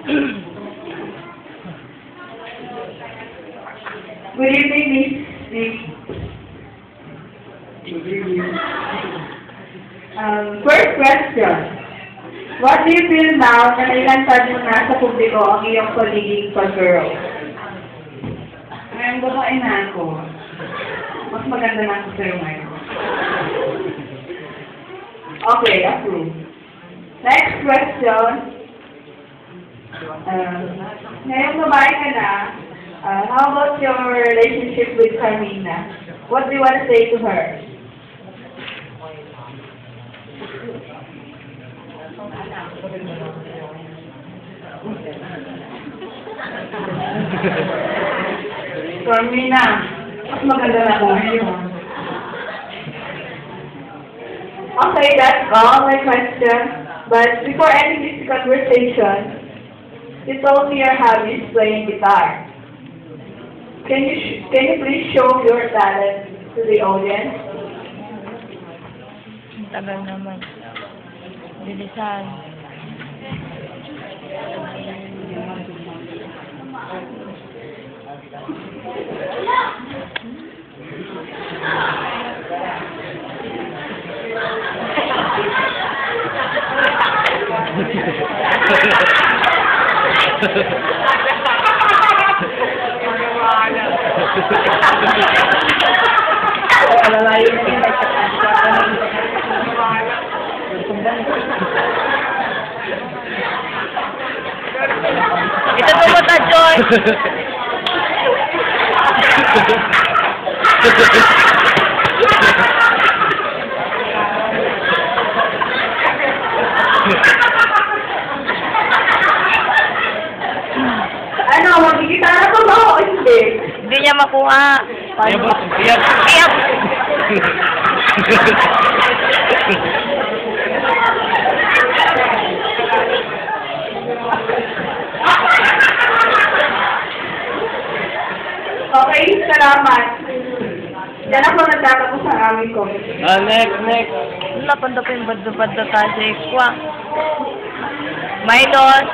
Good evening, Miss. Good evening. First question. What do you feel now na nailantad mo na sa publiko ang iyong pagiging pag-girl? Ngayon babae na ako. Mas maganda na ako sa'yo ngayon. Okay, approve. Next question. Ngayong babae ka na, how about your relationship with Carmina? What do you want to say to her? Carmina, mas maganda na ako ngayon. Okay, that's all my question. But before ending this conversation, you told me your hobby is playing guitar. Can you please show your talent to the audience? Tagal naman. Bilisan. Ito pumunta, Joy! Ano, magigitara ko ba o hindi? Hindi niya makuha. Iyak! Iyak! Okay, salamat. Yan ako nagtatapos ang aming comment. Next. Wala, panda pa yung banda-banda tayo sa ikwa. Milos!